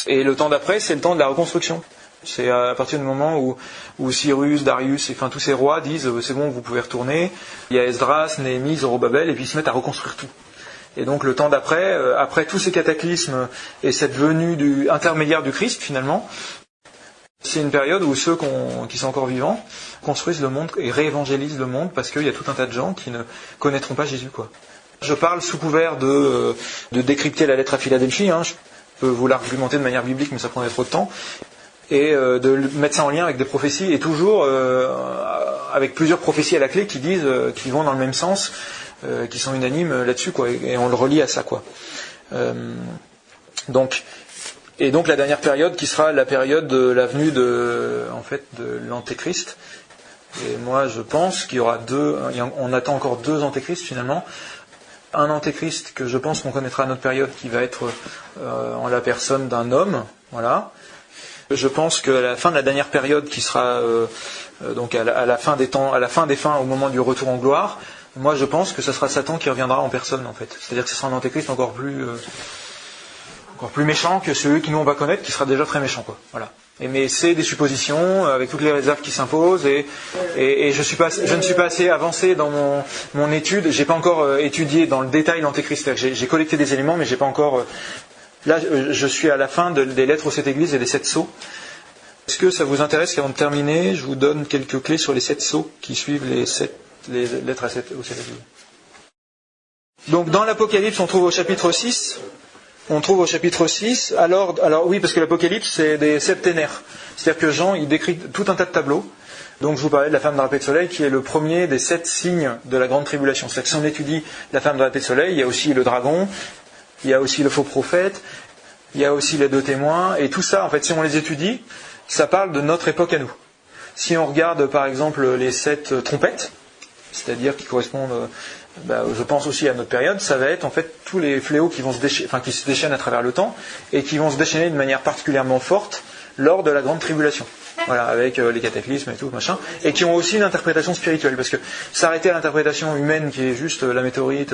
Et le temps d'après, c'est le temps de la reconstruction. C'est à partir du moment où Cyrus, Darius, tous ces rois disent c'est bon, vous pouvez retourner. Il y a Esdras, Néhémie, Zorobabel, et puis ils se mettent à reconstruire tout. Et donc le temps d'après, après tous ces cataclysmes et cette venue intermédiaire du Christ finalement, c'est une période où ceux qui sont encore vivants construisent le monde et réévangélisent le monde, parce qu'il y a tout un tas de gens qui ne connaîtront pas Jésus, quoi. Je parle sous couvert de décrypter la lettre à Philadelphie, hein. Je peux vous l'argumenter de manière biblique, mais ça prendrait trop de temps. Et de mettre ça en lien avec des prophéties, et toujours avec plusieurs prophéties à la clé qui disent, qui vont dans le même sens, qui sont unanimes là-dessus, quoi. Et on le relie à ça, quoi. Donc la dernière période qui sera la période de la venue de l'Antéchrist. Et moi, je pense qu'il y aura on attend encore 2 Antéchrists finalement. Un Antéchrist que je pense qu'on connaîtra à notre période, qui va être en la personne d'un homme, voilà. Je pense qu'à la fin de la dernière période, qui sera donc à la fin des temps, à la fin des fins, au moment du retour en gloire, moi je pense que ce sera Satan qui reviendra en personne, en fait. C'est-à-dire que ce sera un Antéchrist encore plus méchant que celui que nous on va connaître, qui sera déjà très méchant, quoi. Voilà. Mais c'est des suppositions, avec toutes les réserves qui s'imposent, et je ne suis pas assez avancé dans mon étude. J'ai pas encore étudié dans le détail l'Antéchrist. J'ai collecté des éléments, mais j'ai pas encore. Là, je suis à la fin des lettres aux 7 églises et des 7 sceaux. Est-ce que ça vous intéresse qu'avant de terminer, je vous donne quelques clés sur les 7 sceaux qui suivent les lettres aux 7 églises? Donc dans l'Apocalypse, on trouve au chapitre 6. Alors oui, parce que l'Apocalypse, c'est des septénaires. C'est-à-dire que Jean, il décrit tout un tas de tableaux. Donc je vous parlais de la femme drapée de soleil, qui est le premier des 7 signes de la grande tribulation. C'est-à-dire que si on étudie la femme drapée de soleil, il y a aussi le dragon, il y a aussi le faux prophète, il y a aussi les 2 témoins, et tout ça, en fait, si on les étudie, ça parle de notre époque à nous. Si on regarde, par exemple, les 7 trompettes, c'est-à-dire qui correspondent, je pense aussi à notre période, ça va être en fait tous les fléaux qui se déchaînent à travers le temps, et qui vont se déchaîner de manière particulièrement forte lors de la grande tribulation. Voilà, avec les cataclysmes et tout, machin, et qui ont aussi une interprétation spirituelle, parce que s'arrêter à l'interprétation humaine qui est juste la météorite,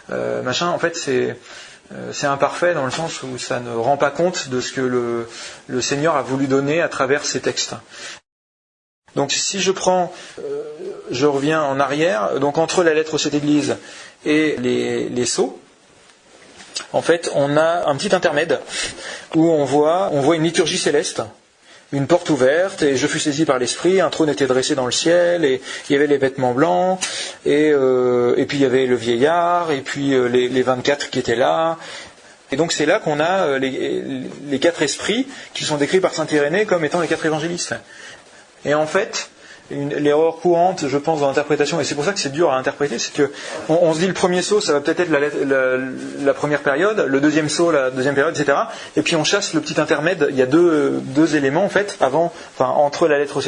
machin, en fait c'est imparfait dans le sens où ça ne rend pas compte de ce que le Seigneur a voulu donner à travers ces textes. Donc si je reviens en arrière, donc entre la lettre aux 7 églises et les sceaux, en fait on a un petit intermède où on voit une liturgie céleste, une porte ouverte, et je fus saisi par l'Esprit, un trône était dressé dans le ciel, et il y avait les vêtements blancs, et puis il y avait le vieillard, et puis les 24 qui étaient là. Et donc c'est là qu'on a les 4 esprits qui sont décrits par saint Irénée comme étant les 4 évangélistes. Et en fait, l'erreur courante, je pense, dans l'interprétation, et c'est pour ça que c'est dur à interpréter, c'est que on se dit le premier sceau, ça va peut-être être la première période, le deuxième sceau, la deuxième période, etc. Et puis on chasse le petit intermède. Il y a deux éléments en fait, entre les lettres aux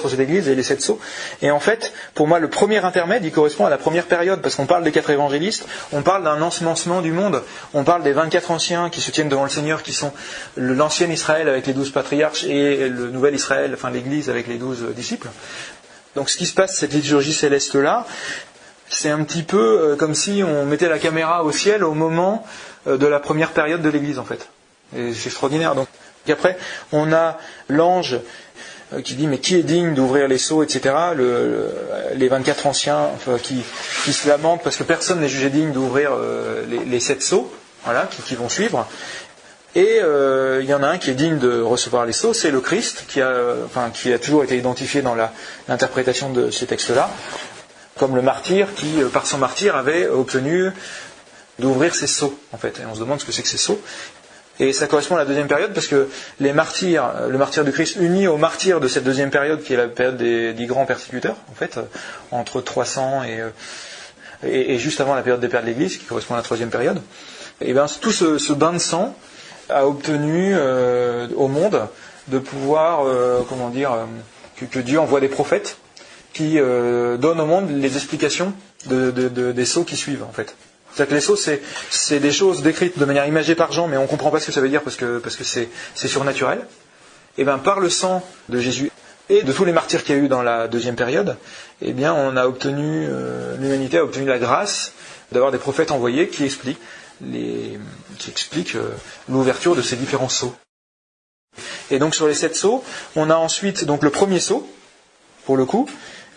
7 églises et les 7 sceaux. Et en fait, pour moi, le premier intermède, il correspond à la première période, parce qu'on parle des 4 évangélistes, on parle d'un ensemencement du monde, on parle des 24 anciens qui se tiennent devant le Seigneur, qui sont l'ancien Israël avec les 12 patriarches et le nouvel Israël, enfin l'Église avec les 12 disciples. Donc ce qui se passe, cette liturgie céleste-là, c'est un petit peu comme si on mettait la caméra au ciel au moment de la première période de l'Église, en fait. Et c'est extraordinaire. Donc après, on a l'ange qui dit mais qui est digne d'ouvrir les sceaux, etc. Les 24 anciens qui se lamentent parce que personne n'est jugé digne d'ouvrir les 7 sceaux, voilà, qui vont suivre. Et il y en a un qui est digne de recevoir les sceaux, c'est le Christ, qui a toujours été identifié dans l'interprétation de ces textes-là, comme le martyr qui, par son martyr, avait obtenu d'ouvrir ses sceaux, en fait. Et on se demande ce que c'est que ces sceaux. Et ça correspond à la deuxième période, parce que le martyr du Christ uni au martyr de cette deuxième période, qui est la période des grands persécuteurs, en fait, entre 300 et juste avant la période des pères de l'Église, qui correspond à la troisième période, et bien tout ce bain de sang a obtenu au monde de pouvoir, que Dieu envoie des prophètes qui donnent au monde les explications des sceaux qui suivent, en fait. C'est-à-dire que les sceaux, c'est des choses décrites de manière imagée par Jean, mais on ne comprend pas ce que ça veut dire parce que c'est surnaturel. Et bien par le sang de Jésus et de tous les martyrs qu'il y a eu dans la deuxième période, eh bien on a obtenu, l'humanité a obtenu la grâce d'avoir des prophètes envoyés qui expliquent l'ouverture de ces différents sceaux. Et donc sur les 7 sceaux, on a ensuite donc le premier sceau, pour le coup,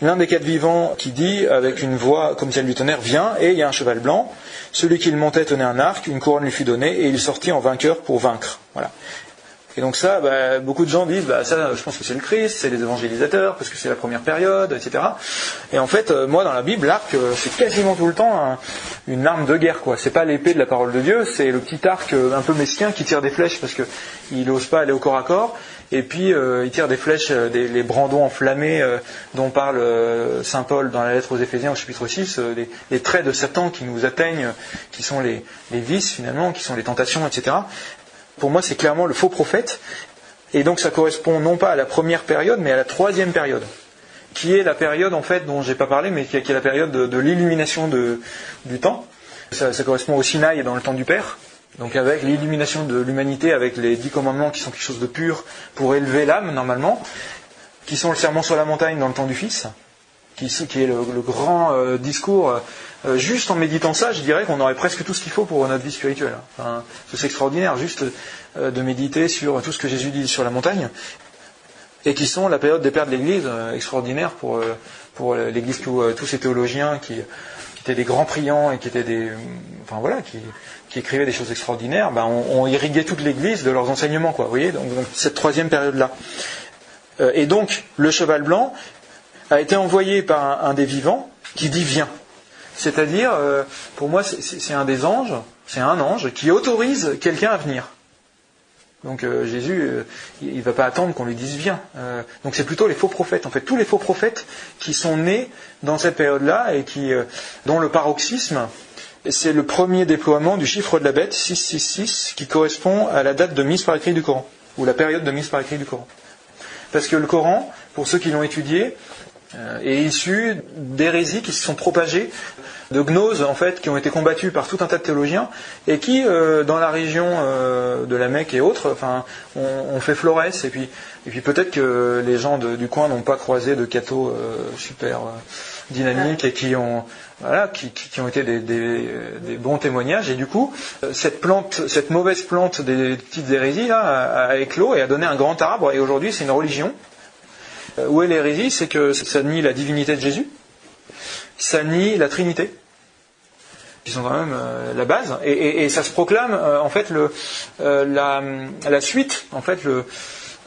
l'un des 4 vivants qui dit avec une voix comme celle du tonnerre, viens, et il y a un cheval blanc, celui qui le montait tenait un arc, une couronne lui fut donnée, et il sortit en vainqueur pour vaincre. Voilà. Et donc ça, beaucoup de gens disent, ça, je pense que c'est le Christ, c'est les évangélisateurs, parce que c'est la première période, etc. Et en fait, moi, dans la Bible, l'arc, c'est quasiment tout le temps une arme de guerre, quoi. C'est pas l'épée de la parole de Dieu, c'est le petit arc un peu mesquin qui tire des flèches, parce que il n'ose pas aller au corps à corps. Et puis il tire des flèches, les brandons enflammés dont parle saint Paul dans la lettre aux Éphésiens au chapitre 6, les traits de Satan qui nous atteignent, qui sont les vices finalement, qui sont les tentations, etc. Pour moi, c'est clairement le faux prophète. Et donc ça correspond non pas à la première période, mais à la troisième période, qui est la période en fait dont j'ai pas parlé, mais qui est la période de l'illumination du temps. Ça correspond au Sinaï dans le temps du Père. Donc avec l'illumination de l'humanité, avec les 10 commandements qui sont quelque chose de pur pour élever l'âme normalement, qui sont le sermon sur la montagne dans le temps du Fils, qui est le grand discours. Juste en méditant ça, je dirais qu'on aurait presque tout ce qu'il faut pour notre vie spirituelle. Enfin, c'est extraordinaire, juste de méditer sur tout ce que Jésus dit sur la montagne, et qui sont la période des pères de l'Église, extraordinaire pour l'Église, tous ces théologiens qui étaient des grands priants et qui étaient qui écrivaient des choses extraordinaires, ont irrigué toute l'Église de leurs enseignements, quoi. Vous voyez, donc cette troisième période-là. Et donc, le cheval blanc a été envoyé par un des vivants qui dit viens. C'est-à-dire, pour moi, c'est un des anges, c'est un ange qui autorise quelqu'un à venir. Donc Jésus, il ne va pas attendre qu'on lui dise viens. Donc c'est plutôt les faux prophètes. En fait, tous les faux prophètes qui sont nés dans cette période-là et dont le paroxysme, c'est le premier déploiement du chiffre de la bête, 666, qui correspond à la date de mise par écrit du Coran, ou la période de mise par écrit du Coran. Parce que le Coran, pour ceux qui l'ont étudié, est issu d'hérésies qui se sont propagées, de gnoses en fait, qui ont été combattues par tout un tas de théologiens, et qui, dans la région de la Mecque et autres, ont fait florès, et puis peut-être que les gens du coin n'ont pas croisé de cathos super dynamiques et qui ont été des bons témoignages, et du coup cette mauvaise plante des petites hérésies là a éclos et a donné un grand arbre, et aujourd'hui c'est une religion. Où est l'hérésie? C'est que ça nie la divinité de Jésus, ça nie la Trinité, qui sont quand même la base, et ça se proclame en fait la suite, en fait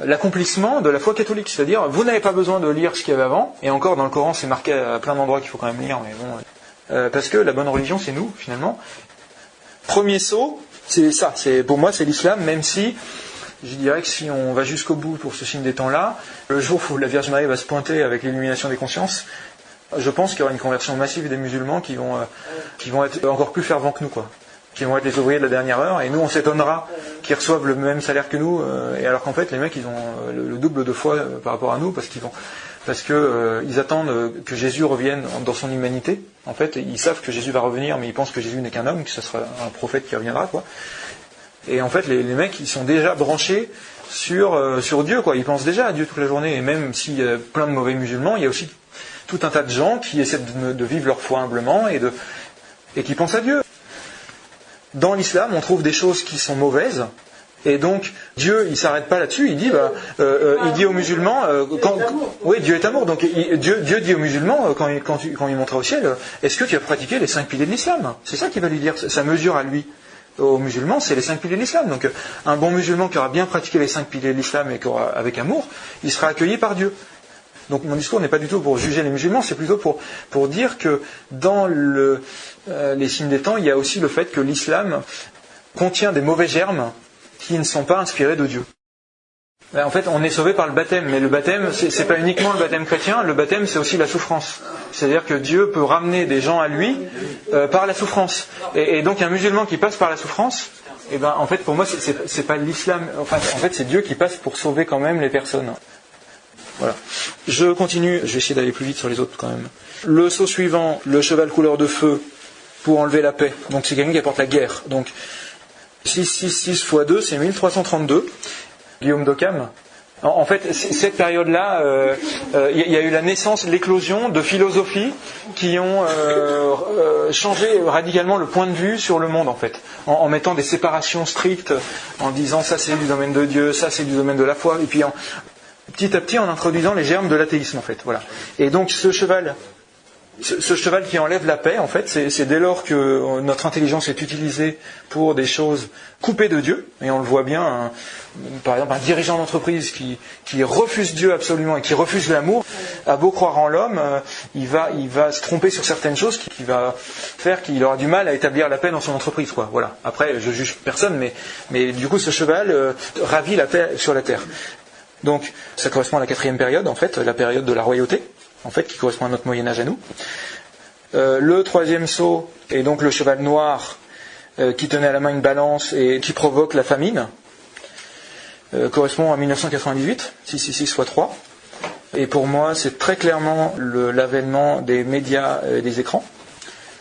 l'accomplissement de la foi catholique, c'est-à-dire vous n'avez pas besoin de lire ce qu'il y avait avant, et encore dans le Coran c'est marqué à plein d'endroits qu'il faut quand même lire, mais bon, parce que la bonne religion c'est nous finalement. Premier saut, c'est ça, pour moi c'est l'islam, même si je dirais que si on va jusqu'au bout pour ce signe des temps-là, le jour où la Vierge Marie va se pointer avec l'illumination des consciences, je pense qu'il y aura une conversion massive des musulmans qui vont être encore plus fervents que nous, quoi. Qui vont être les ouvriers de la dernière heure, et nous on s'étonnera qu'ils reçoivent le même salaire que nous, et alors qu'en fait les mecs ils ont le double de foi par rapport à nous, parce qu'ils attendent que Jésus revienne dans son humanité. En fait, ils savent que Jésus va revenir, mais ils pensent que Jésus n'est qu'un homme, que ce sera un prophète qui reviendra, quoi. Et en fait, les mecs, ils sont déjà branchés sur Dieu, quoi. Ils pensent déjà à Dieu toute la journée. Et même s'il y a plein de mauvais musulmans, il y a aussi tout un tas de gens qui essaient de vivre leur foi humblement et qui pensent à Dieu. Dans l'islam, on trouve des choses qui sont mauvaises. Et donc, Dieu, il s'arrête pas là-dessus. Il dit, il dit aux musulmans, Dieu est amour. Donc, Dieu dit aux musulmans, quand il montera au ciel, est-ce que tu as pratiqué les 5 piliers de l'islam? C'est ça qu'il va lui dire. Sa mesure à lui. Aux musulmans, c'est les 5 piliers de l'islam. Donc un bon musulman qui aura bien pratiqué les 5 piliers de l'islam et qui aura avec amour, il sera accueilli par Dieu. Donc mon discours n'est pas du tout pour juger les musulmans, c'est plutôt pour dire que dans les signes des temps, il y a aussi le fait que l'islam contient des mauvais germes qui ne sont pas inspirés de Dieu. En fait, on est sauvé par le baptême, mais le baptême, c'est pas uniquement le baptême chrétien, le baptême c'est aussi la souffrance. C'est-à-dire que Dieu peut ramener des gens à lui par la souffrance. Et donc un musulman qui passe par la souffrance, en fait pour moi c'est pas l'islam, en fait c'est Dieu qui passe pour sauver quand même les personnes. Voilà. Je continue, je vais essayer d'aller plus vite sur les autres quand même. Le saut suivant, le cheval couleur de feu pour enlever la paix. Donc c'est quelqu'un qui apporte la guerre. Donc 666 x 2, c'est 1332. Guillaume d'Occam. En fait, cette période-là, il y a eu la naissance, l'éclosion de philosophies qui ont changé radicalement le point de vue sur le monde, en fait, en mettant des séparations strictes, en disant ça c'est du domaine de Dieu, ça c'est du domaine de la foi, et puis petit à petit en introduisant les germes de l'athéisme, en fait. Voilà. Et donc ce cheval ce cheval qui enlève la paix, en fait, c'est dès lors que notre intelligence est utilisée pour des choses coupées de Dieu, et on le voit bien, par exemple un dirigeant d'entreprise qui refuse Dieu absolument et qui refuse l'amour, a beau croire en l'homme, il va se tromper sur certaines choses qui va faire qu'il aura du mal à établir la paix dans son entreprise, quoi. Voilà. Après, je juge personne, mais du coup, ce cheval ravit la paix sur la terre. Donc, ça correspond à la 4e période, en fait, la période de la royauté, en fait, qui correspond à notre Moyen-Âge à nous. Le 3e sceau est donc le cheval noir qui tenait à la main une balance et qui provoque la famine. Correspond à 1998, 666 x 3. Et pour moi, c'est très clairement l'avènement des médias et des écrans.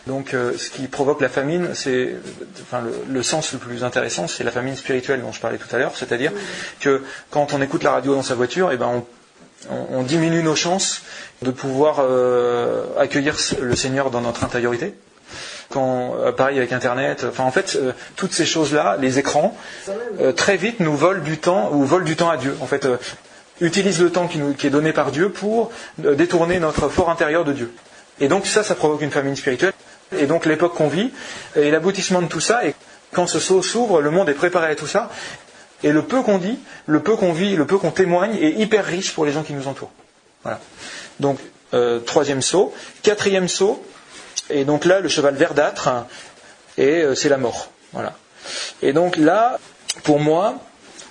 Donc, ce qui provoque la famine, c'est, le sens le plus intéressant, c'est la famine spirituelle dont je parlais tout à l'heure. C'est-à-dire que quand on écoute la radio dans sa voiture, on diminue nos chances de pouvoir accueillir le Seigneur dans notre intériorité. Pareil avec Internet, toutes ces choses-là, les écrans, très vite nous volent du temps, ou volent du temps à Dieu. En fait, utilisent le temps qui est donné par Dieu pour détourner notre fort intérieur de Dieu. Et donc ça provoque une famine spirituelle. Et donc l'époque qu'on vit, et l'aboutissement de tout ça, et quand ce sceau s'ouvre, le monde est préparé à tout ça. Et le peu qu'on dit, le peu qu'on vit, le peu qu'on témoigne est hyper riche pour les gens qui nous entourent. Voilà. Donc, 3e sceau. 4e sceau, et donc là, le cheval verdâtre, et c'est la mort. Voilà. Et donc là, pour moi,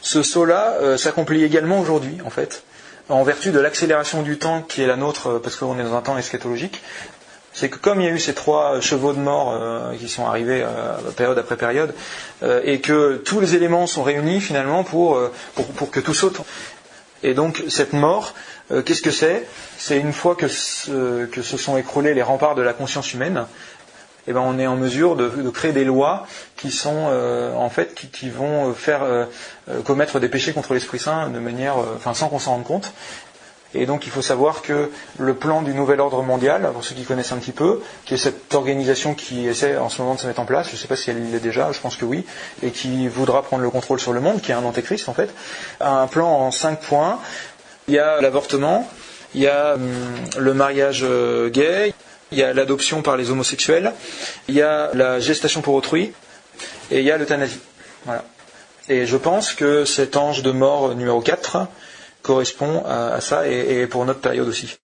ce sceau-là s'accomplit également aujourd'hui, en fait, en vertu de l'accélération du temps qui est la nôtre, parce qu'on est dans un temps eschatologique. C'est que comme il y a eu ces 3 chevaux de mort qui sont arrivés période après période, et que tous les éléments sont réunis finalement pour que tout saute. Et donc cette mort, qu'est-ce que c'est ? C'est une fois que se sont écroulés les remparts de la conscience humaine, on est en mesure de créer des lois qui sont qui vont faire commettre des péchés contre l'Esprit Saint de manière, sans qu'on s'en rende compte. Et donc il faut savoir que le plan du nouvel ordre mondial, pour ceux qui connaissent un petit peu, qui est cette organisation qui essaie en ce moment de se mettre en place, je ne sais pas si elle l'est déjà, je pense que oui, et qui voudra prendre le contrôle sur le monde, qui est un antéchrist en fait, a un plan en 5 points. Il y a l'avortement, il y a le mariage gay, il y a l'adoption par les homosexuels, il y a la gestation pour autrui, et il y a l'euthanasie. Voilà. Et je pense que cet ange de mort numéro 4 correspond à ça et pour notre période aussi.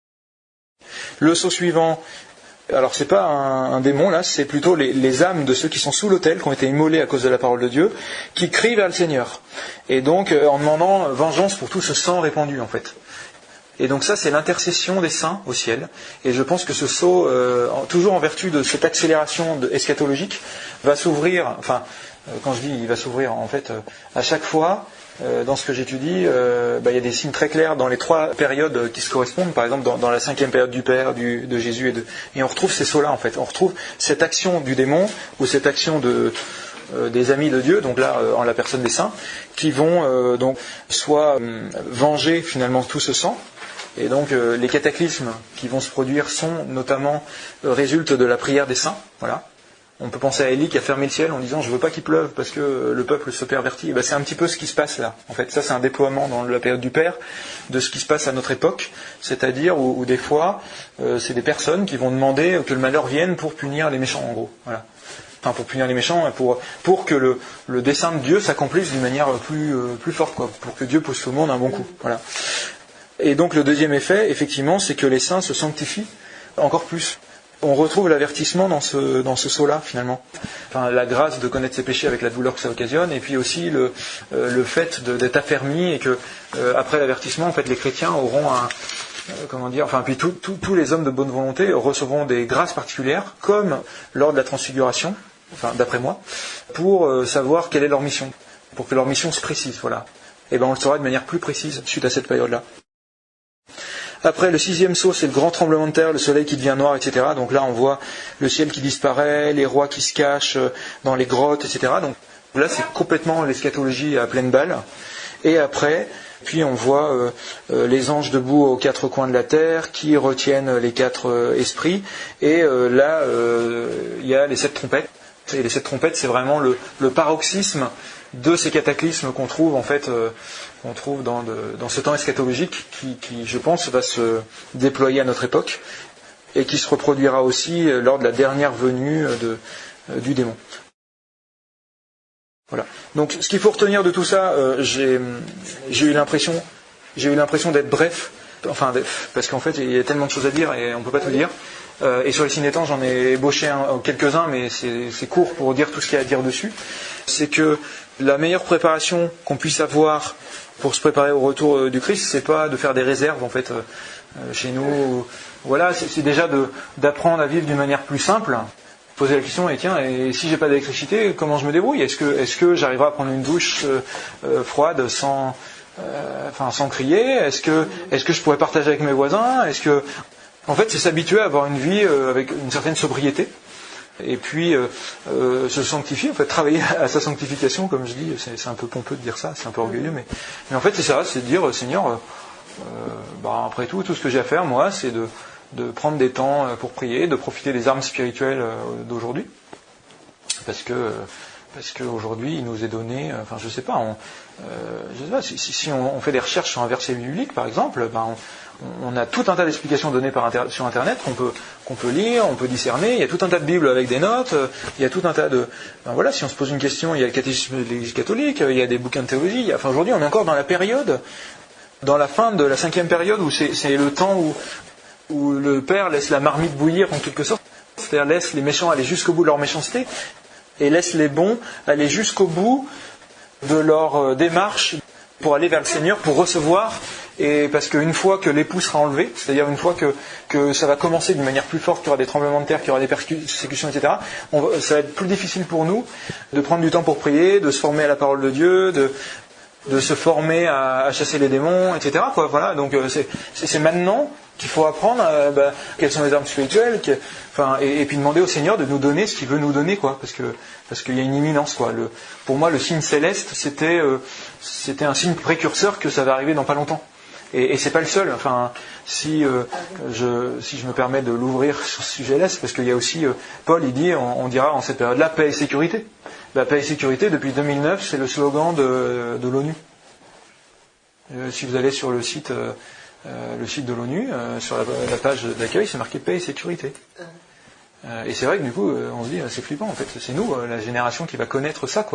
Le sceau suivant, alors c'est pas un démon là, c'est plutôt les âmes de ceux qui sont sous l'autel, qui ont été immolés à cause de la parole de Dieu, qui crient vers le Seigneur. Et donc en demandant vengeance pour tout ce sang répandu en fait. Et donc ça c'est l'intercession des saints au ciel. Et je pense que ce sceau, toujours en vertu de cette accélération eschatologique, va s'ouvrir, quand je dis il va s'ouvrir, en fait, à chaque fois, dans ce que j'étudie, il y a des signes très clairs dans les 3 périodes qui se correspondent. Par exemple, dans la 5e période du Père, de Jésus, et on retrouve ces sceaux-là, en fait. On retrouve cette action du démon, ou cette action des amis de Dieu, donc là, en la personne des saints, qui vont donc soit venger finalement tout ce sang. Et donc les cataclysmes qui vont se produire sont notamment résultent de la prière des saints. Voilà. On peut penser à Élie qui a fermé le ciel en disant « je veux pas qu'il pleuve parce que le peuple se pervertit ». C'est un petit peu ce qui se passe là. En fait, ça c'est un déploiement dans la période du Père de ce qui se passe à notre époque, c'est-à-dire où des fois c'est des personnes qui vont demander que le malheur vienne pour punir les méchants en gros. Voilà. Pour punir les méchants, pour que le dessein de Dieu s'accomplisse d'une manière plus forte, quoi, pour que Dieu pousse tout le monde un bon coup. Voilà. Et donc le deuxième effet, effectivement, c'est que les saints se sanctifient encore plus. On retrouve l'avertissement dans ce sceau-là, finalement. La grâce de connaître ses péchés avec la douleur que ça occasionne, et puis aussi le fait d'être affermi, et que après l'avertissement, en fait, les chrétiens auront puis tous les hommes de bonne volonté recevront des grâces particulières, comme lors de la transfiguration, d'après moi, pour savoir quelle est leur mission, pour que leur mission se précise, voilà. Et on le saura de manière plus précise suite à cette période-là. Après, le 6e sceau, c'est le grand tremblement de terre, le soleil qui devient noir, etc. Donc là, on voit le ciel qui disparaît, les rois qui se cachent dans les grottes, etc. Donc là, c'est complètement l'eschatologie à pleine balle. Et après, puis on voit les anges debout aux 4 coins de la terre qui retiennent les 4 esprits. Et là, il y a les 7 trompettes. Et les 7 trompettes, c'est vraiment le paroxysme de ces cataclysmes qu'on trouve en fait dans ce temps eschatologique qui, je pense, va se déployer à notre époque. et qui se reproduira aussi lors de la dernière venue du démon. Voilà. Donc ce qu'il faut retenir de tout ça, j'ai eu l'impression d'être bref, parce qu'en fait il y a tellement de choses à dire et on ne peut pas tout dire. Et sur les signes des temps, j'en ai ébauché quelques-uns, mais c'est court pour dire tout ce qu'il y a à dire dessus. C'est que la meilleure préparation qu'on puisse avoir pour se préparer au retour du Christ, c'est pas de faire des réserves en fait chez nous. Voilà, c'est déjà d'apprendre à vivre d'une manière plus simple. Poser la question, et tiens, et si j'ai pas d'électricité, comment je me débrouille ? Est-ce que j'arriverai à prendre une douche froide sans crier ? Est-ce que je pourrais partager avec mes voisins ? En fait, c'est s'habituer à avoir une vie avec une certaine sobriété, et puis se sanctifier, en fait, travailler à sa sanctification, comme je dis, c'est un peu pompeux de dire ça, c'est un peu orgueilleux, mais en fait c'est ça, c'est de dire, Seigneur, après tout ce que j'ai à faire, moi, c'est de prendre des temps pour prier, de profiter des armes spirituelles d'aujourd'hui, parce que aujourd'hui il nous est donné, je sais pas, si on fait des recherches sur un verset biblique par exemple, on a tout un tas d'explications données sur internet qu'on peut lire, on peut discerner, il y a tout un tas de bibles avec des notes, il y a tout un tas de... si on se pose une question, il y a le catéchisme de l'Église catholique, il y a des bouquins de théologie, aujourd'hui on est encore dans la période, dans la fin de la 5e période où c'est le temps où le Père laisse la marmite bouillir en quelque sorte, c'est-à-dire laisse les méchants aller jusqu'au bout de leur méchanceté et laisse les bons aller jusqu'au bout de leur démarche pour aller vers le Seigneur, pour recevoir, et parce qu'une fois que l'époux sera enlevé, c'est-à-dire une fois que ça va commencer d'une manière plus forte, qu'il y aura des tremblements de terre, qu'il y aura des persécutions, etc., ça va être plus difficile pour nous de prendre du temps pour prier, de se former à la parole de Dieu, de se former à chasser les démons, etc. Voilà. Donc c'est maintenant qu'il faut apprendre quelles sont les armes spirituelles, et puis demander au Seigneur de nous donner ce qu'il veut nous donner, parce qu'il y a une imminence, pour moi, le signe céleste, c'était un signe précurseur que ça va arriver dans pas longtemps. Et c'est pas le seul. Si je me permets de l'ouvrir sur ce sujet-là, c'est parce qu'il y a aussi Paul, il dit, on dira en cette période-là, paix et sécurité. La paix et sécurité, depuis 2009, c'est le slogan de l'ONU. Si vous allez sur le site de l'ONU, sur la page d'accueil, c'est marqué paix et sécurité. Et c'est vrai que du coup, on se dit, c'est flippant, en fait, c'est nous, la génération qui va connaître ça,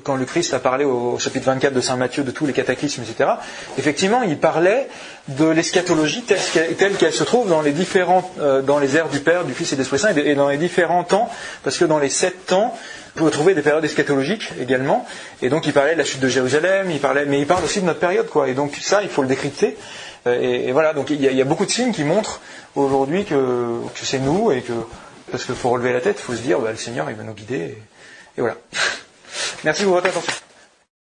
Quand le Christ a parlé au chapitre 24 de Saint Matthieu de tous les cataclysmes, etc., effectivement, il parlait de l'eschatologie telle qu'elle se trouve dans les ères du Père, du Fils et de l'Esprit Saint, et dans les différents temps, parce que dans les 7 temps, on peut trouver des périodes eschatologiques également, et donc il parlait de la chute de Jérusalem, mais il parle aussi de notre période, et donc ça, il faut le décrypter, et voilà, donc il y a beaucoup de signes qui montrent aujourd'hui que c'est nous, parce qu'il faut relever la tête, il faut se dire, le Seigneur, il va nous guider, et voilà. Merci pour votre attention.